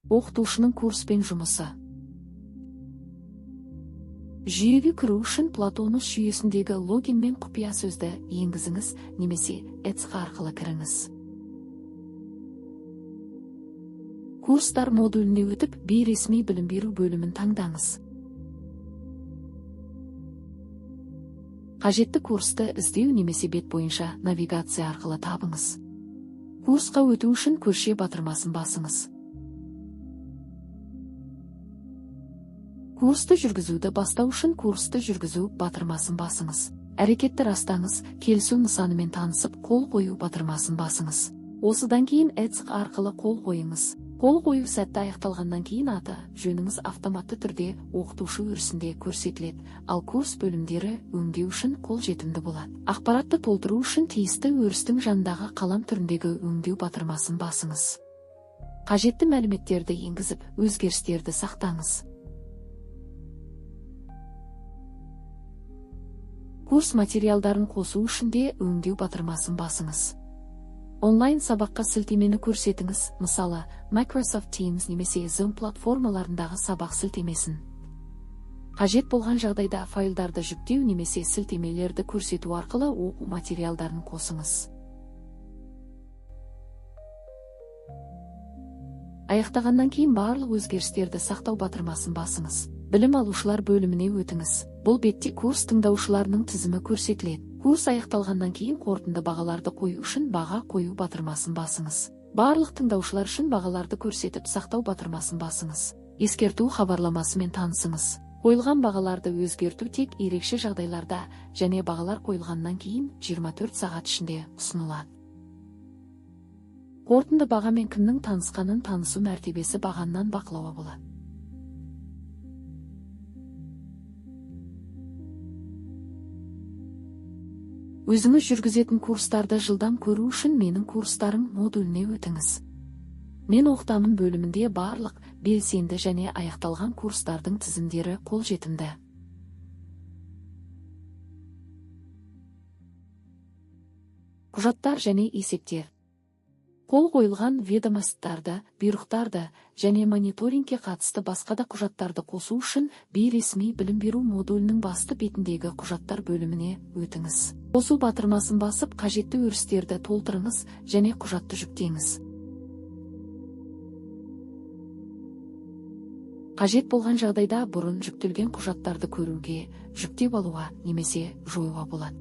Оқытушының курспен жұмысы. Жүйеге кіру үшін Платонус жүйесіндегі логин мен құпия сөзді енгізіңіз немесе ETSC арқылы кіріңіз. Курстар модуліне өтіп, бейресми білім беру бөлімін таңдаңыз. Қажетті курсты іздеу немесе бет бойынша навигация арқылы табыңыз. Курсқа өту үшін көше батырмасын басыңыз. Курсты жүргізуді бастау үшін курсты жүргізу батырмасын басыңыз. Әрекетті растаңыз, келісу нысанымен танысып, қол қою батырмасын басыңыз. Осыдан кейін ETSC арқылы қол қойыңыз. Қол қою сәтті аяқталғаннан кейін аты, жөніңіз автоматты түрде оқытушы өрісінде көрсетіледі, ал курс бөлімдері өңдеу үшін қол жетімді болады. Ақпаратты толтыру үшін тиісті өрістің жанындағы қалам түріндегі өңдеу батырмасын басыңыз. Қажетті мәліметтерді енгізіп, өзгерістерді сақтаңыз. Курс материалдарын қосу үшін де өңдеу батырмасын басыңыз. Онлайн сабаққа сілтемені көрсетіңіз, мысалы, Microsoft Teams немесе Zoom платформаларындағы сабақ сілтемесін. Қажет болған жағдайда файлдарды жүктеу немесе сілтемелерді көрсету арқылы оқу материалдарын қосыңыз. Аяқтағаннан кейін барлық өзгерістерді сақтау батырмасын басыңыз. Білім алушылар бөліміне өтіңіз. Бұл бетте курс тыңдаушыларының тізімі көрсетіледі. Курс аяқталғаннан кейін қорытынды бағаларды қою үшін баға қою батырмасын басыңыз. Барлық тыңдаушылар үшін бағаларды көрсетіп сақтау батырмасын басыңыз. Ескерту хабарламасымен танысыңыз. Қойылған бағаларды өзгерту тек ерекше жағдайларда және бағалар қойылғаннан кейін 24 сағат ішінде ұсынылады. Қорытынды бағамен кімнің танысқанын танысу мәртебесі бағаннан бақылауға болады. Өзіңіз жүргізетін курстарды жылдам көру үшін менің курстарым модуліне өтіңіз. Мен оқытамын бөлімінде барлық белсенді және аяқталған курстардың тізімдері қолжетімді. Құжаттар және есептер. Қол қойылған ведомосттарды, бұйрықтарды және мониторингке қатысты басқа да құжаттарды қосу үшін бейресми білім беру модулінің басты бетіндегі құжаттар бөліміне өтіңіз. Қосу батырмасын басып, қажетті өрістерді толтырыңыз және құжатты жүктеңіз. Қажет болған жағдайда бұрын жүктелген құжаттарды көруге, жүктеп алуға немесе жоюға болады.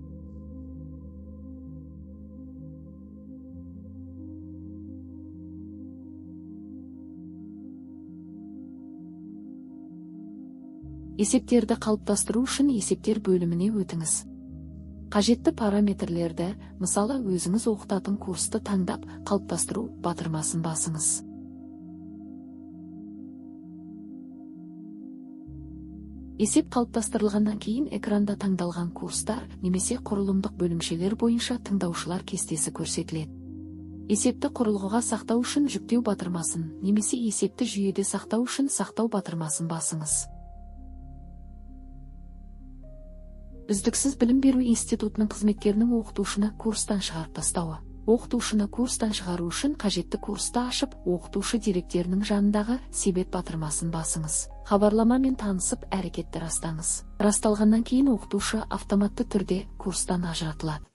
Есептерді қалыптастыру үшін есептер бөліміне өтіңіз. Қажетті параметрлерді, мысалы өзіңіз оқытатын курсты таңдап, қалыптастыру батырмасын басыңыз. Есеп қалыптастырылғаннан кейін экранда таңдалған курстар немесе құрылымдық бөлімшелер бойынша тыңдаушылар кестесі көрсетіледі. Есепті құрылғыға сақтау үшін жүктеу батырмасын немесе есепті жүйеде сақтау үшін сақтау батырмасын басыңыз. Үздіксіз білім беру институтының қызметкерінің оқытушыны курстан шығарып тастауы. Оқытушыны курстан шығару үшін қажетті курсты ашып, оқытушы директорының жанындағы себет батырмасын басыңыз. Хабарламамен танысып, әрекетті растаңыз. Расталғаннан кейін оқытушы автоматты түрде курстан ажыратылады.